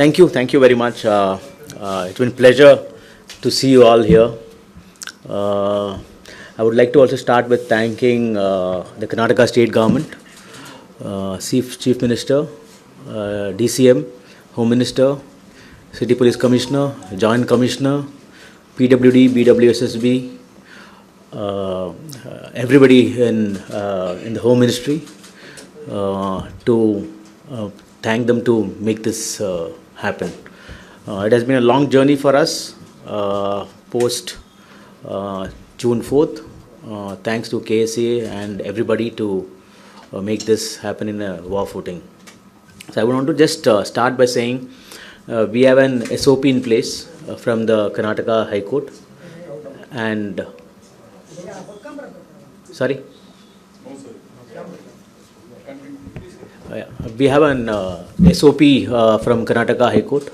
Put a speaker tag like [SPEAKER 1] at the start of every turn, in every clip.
[SPEAKER 1] Thank you very much. It's been a pleasure to see you all here. I would like to also start with thanking the Karnataka State Government, Chief Minister, DCM, Home Minister, City Police Commissioner, Joint Commissioner, PWD, BWSSB, everybody in the Home Ministry, to thank them to make this happen. It has been a long journey for us post June 4th. Thanks to KSA and everybody to make this happen in a war footing. So I want to just start by saying we have an SOP in place from the Karnataka High Court, and sorry. We have an SOP from Karnataka High Court,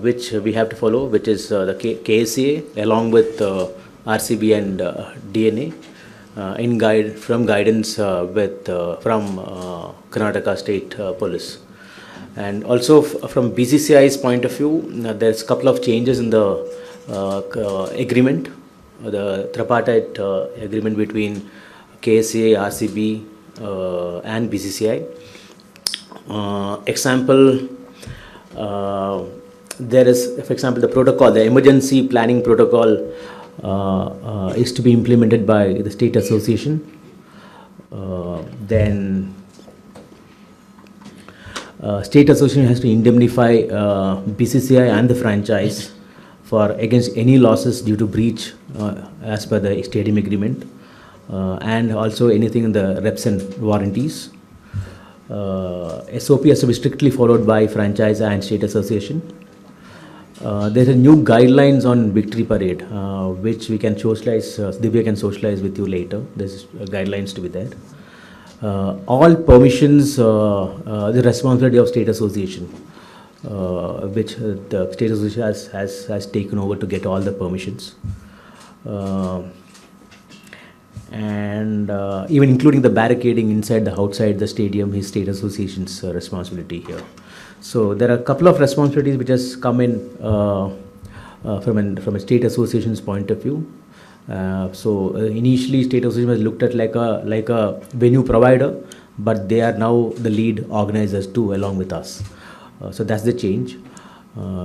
[SPEAKER 1] which we have to follow, which is the KSA along with RCB and DNA from guidance from Karnataka State Police. And also from BCCI's point of view, there's a couple of changes in the agreement, the tripartite agreement between KSA, RCB and BCCI. Example, there is, for example, the protocol, the emergency planning protocol is to be implemented by the state association. Then state association has to indemnify BCCI and the franchise for against any losses due to breach as per the stadium agreement, and also anything in the reps and warranties. SOP has to be strictly followed by franchise and state association. There are new guidelines on Victory Parade, which we can socialize, Divya can socialize with you later. There's guidelines to be there. All permissions, the responsibility of state association, which the state association has taken over to get all the permissions. And even including the barricading inside the outside the stadium is state association's responsibility here. So there are a couple of responsibilities which has come in from a state association's point of view. So initially state association was looked at like a venue provider, but they are now the lead organizers too along with us. So that's the change.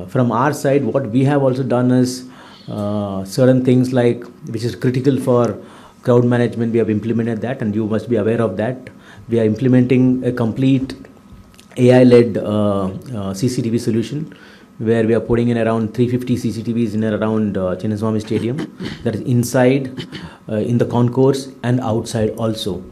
[SPEAKER 1] From our side, what we have also done is certain things like which is critical for crowd management, we have implemented that, and you must be aware of that. We are implementing a complete AI-led CCTV solution where we are putting in around 350 CCTVs in and around Chinnaswamy Stadium, that is inside, in the concourse and outside also.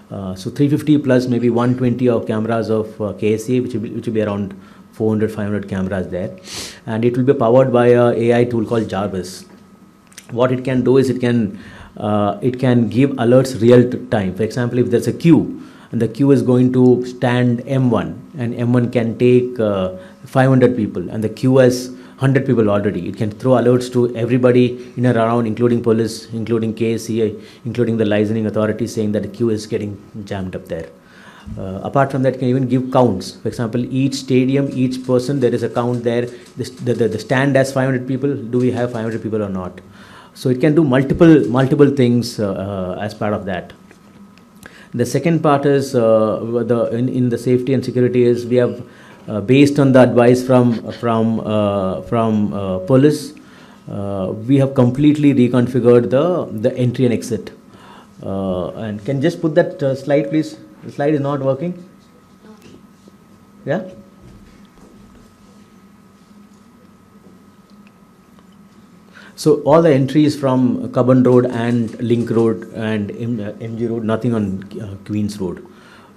[SPEAKER 1] So 350 plus maybe 120 of cameras of KSA, which will be around 400-500 cameras there, and it will be powered by a AI tool called Jarvis. What it can do is it can give alerts real time. For example, if there's a queue and the queue is going to stand M1 and M1 can take 500 people and the queue has 100 people already, it can throw alerts to everybody in and around, including police, including KSCA, including the licensing authorities, saying that the queue is getting jammed up there. Apart from that, it can even give counts. For example, each stadium, each person, there is a count there. The stand has 500 people. Do we have 500 people or not? So it can do multiple things as part of that. The second part is in the safety and security is we have based on the advice from police, we have completely reconfigured the entry and exit. And can just put that slide, please? The slide is not working. Yeah. So all the entries from Cubbon Road and Link Road and MG Road, nothing on Queens Road.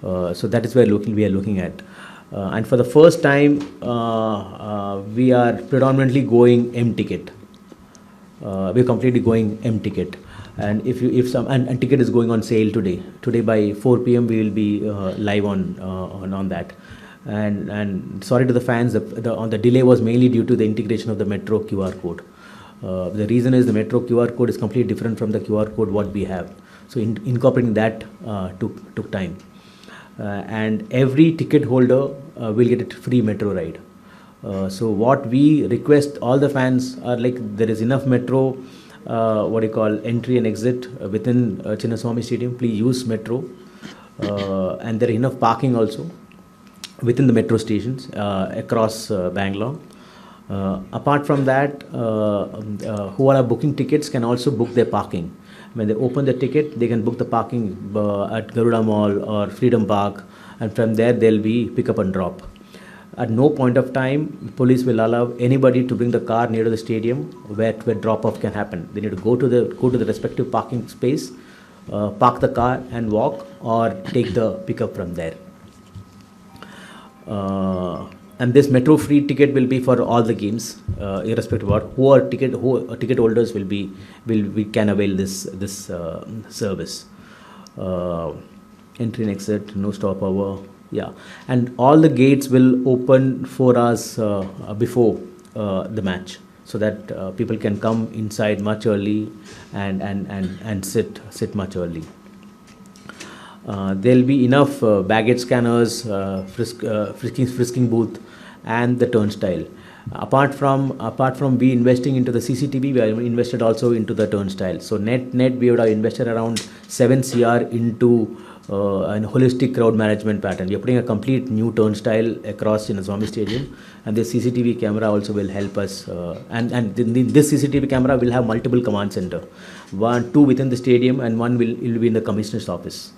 [SPEAKER 1] So that is where we are looking at. And for the first time, we are predominantly going M-ticket. We're completely going M-ticket. And and ticket is going on sale today. Today by 4 p.m. we will be live on that. And sorry to the fans, the delay was mainly due to the integration of the Metro QR code. The reason is the Metro QR code is completely different from the QR code what we have. So incorporating that took time. And every ticket holder will get a free metro ride. So what we request all the fans are like, there is enough metro, entry and exit within Chinnaswamy Stadium. Please use metro, and there is enough parking also within the metro stations across Bangalore. Apart from that, who are booking tickets can also book their parking. When they open the ticket, they can book the parking at Garuda Mall or Freedom Park, and from there they'll be pick up and drop. At no point of time, police will allow anybody to bring the car near to the stadium where drop off can happen. They need to go to the respective parking space, park the car and walk, or take the pickup from there. And this metro free ticket will be for all the games, irrespective of who ticket holders can avail this service. Entry and exit, no stopover. Yeah, and all the gates will open 4 hours before the match, so that people can come inside much early and sit much early. There'll be enough baggage scanners, frisking booth, and the turnstile. Apart from we investing into the CCTV, we have invested also into the turnstile. So net we would have invested around 7 crore into an holistic crowd management pattern. We are putting a complete new turnstile across Chinnaswamy Stadium, and this CCTV camera also will help us. And this CCTV camera will have multiple command center, 2 within the stadium, and 1 will be in the commissioner's office.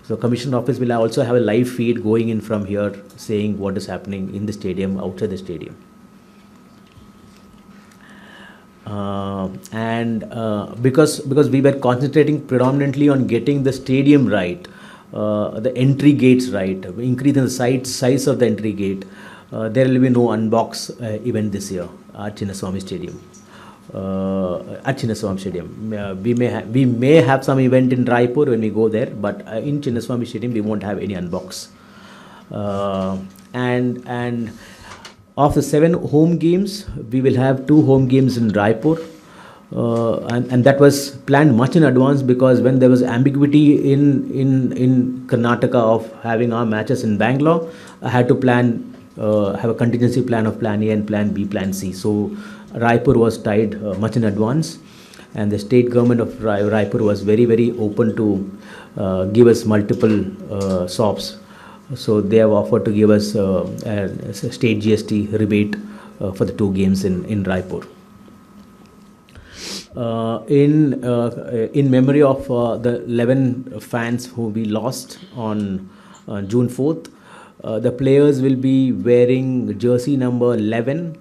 [SPEAKER 1] So commissioner office will also have a live feed going in from here, saying what is happening in the stadium, outside the stadium. Because we were concentrating predominantly on getting the stadium right, the entry gates right, increasing the size of the entry gate, there will be no unbox event this year at Chinnaswamy Stadium. We may have some event in Raipur when we go there, but in Chinnaswamy Stadium we won't have any unbox. And of the 7 home games, we will have 2 home games in Raipur, and that was planned much in advance, because when there was ambiguity in Karnataka of having our matches in Bangalore, I had to have a contingency plan of plan A and plan B, plan C. So Raipur was tied much in advance, and the state government of Raipur was very, very open to give us multiple SOPs. So they have offered to give us a state GST rebate for the 2 games in Raipur. In memory of the 11 fans who we lost on June 4th, the players will be wearing jersey number 11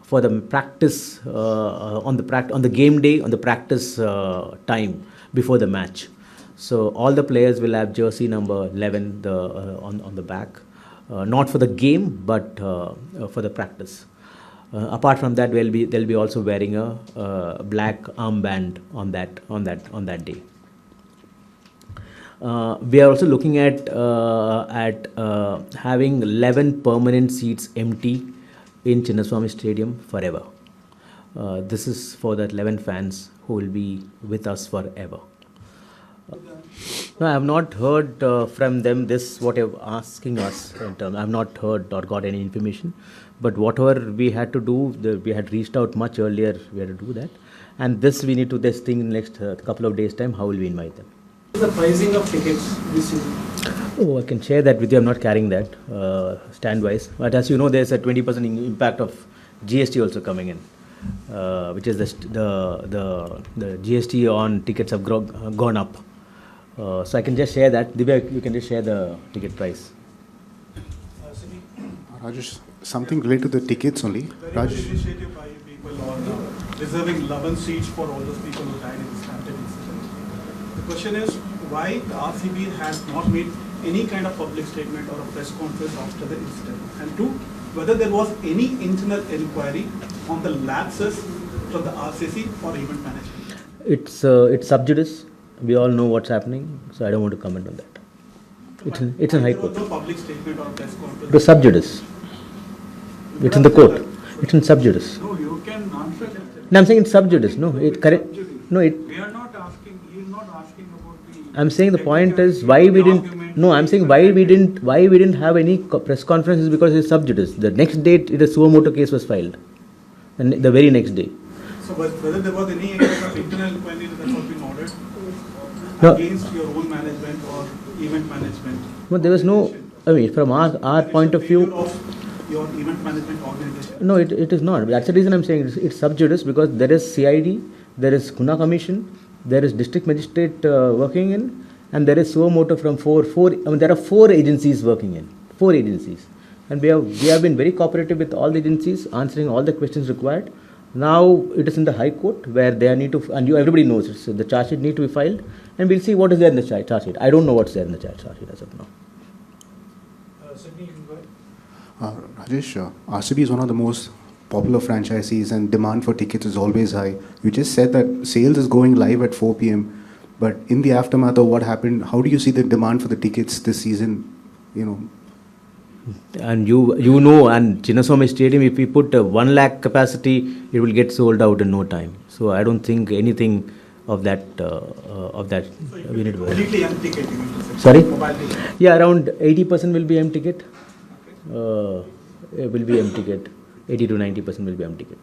[SPEAKER 1] for the practice on the game day, on the practice time before the match. So all the players will have jersey number 11 on the back, not for the game, but for the practice. Apart from that, they'll be also wearing a black armband on that day. We are also looking at having 11 permanent seats empty in Chinnaswamy Stadium forever. This is for the 11 fans who will be with us forever. No, I have not heard from them what you're asking us. I have not heard or got any information. But whatever we had to do, we had reached out much earlier. We had to do that, and this we need to this thing in the next couple of days' time. How will we invite them?
[SPEAKER 2] The pricing of tickets this season.
[SPEAKER 1] Oh, I can share that with you. I'm not carrying that stand-wise. But as you know, there's a 20% impact of GST also coming in, which is the GST on tickets have gone up. So I can just share that. Divya, you can just share the ticket price.
[SPEAKER 3] Rajesh, something related to the tickets only.
[SPEAKER 2] Rajesh. Initiative by people on reserving 11 seats for all those people who died in the Stampede incident. The question is why the RCB has not made any kind of public statement or a press conference after the incident, and 2, whether there was any internal inquiry on the lapses from the RCC or event management.
[SPEAKER 1] It's sub judice. We all know what's happening, so I don't want to comment on that. It's in High Court.
[SPEAKER 2] There was no public statement or press conference.
[SPEAKER 1] The sub judice. It's in the court. It's in sub judice.
[SPEAKER 2] No, you can answer that.
[SPEAKER 1] No, I'm saying it's sub judice. No, it correct. No, it.
[SPEAKER 2] We are not asking. He is not asking about the.
[SPEAKER 1] I'm saying the point is why we didn't. No, I'm saying why we didn't have any press conferences because it's sub judice. The next day, the suo motu case was filed, and the very next day.
[SPEAKER 2] So, whether there was any kind of internal inquiry that has been ordered
[SPEAKER 1] No.
[SPEAKER 2] against your own management or event management?
[SPEAKER 1] No, there was no. I mean, from our point of view.
[SPEAKER 2] Your event management organization?
[SPEAKER 1] No, it is not. That's the reason I'm saying it's sub judice because there is CID, there is Guna Commission, there is District Magistrate working in, and there is suo motu from four. I mean, there are 4 agencies working in. 4 agencies. And we have been very cooperative with all the agencies, answering all the questions required. Now it is in the High Court where they need to, and everybody knows it, so the charge sheet need to be filed, and we'll see what is there in the charge sheet. I don't know what's there in the charge sheet as of now.
[SPEAKER 2] Sydney, you can go ahead.
[SPEAKER 3] Rajesh, RCB is one of the most popular franchisees and demand for tickets is always high. You just said that sales is going live at 4 p.m. But in the aftermath of what happened, how do you see the demand for the tickets this season?
[SPEAKER 1] And you know, and Chinnaswamy Stadium, if we put 1 lakh capacity, it will get sold out in no time. So I don't think anything of that we need to worry.
[SPEAKER 2] Completely M ticket, you mean to say?
[SPEAKER 1] Sorry?
[SPEAKER 2] Mobile ticket.
[SPEAKER 1] Yeah, around 80% will be M ticket. It will be M ticket. 80 to 90% will be M ticket.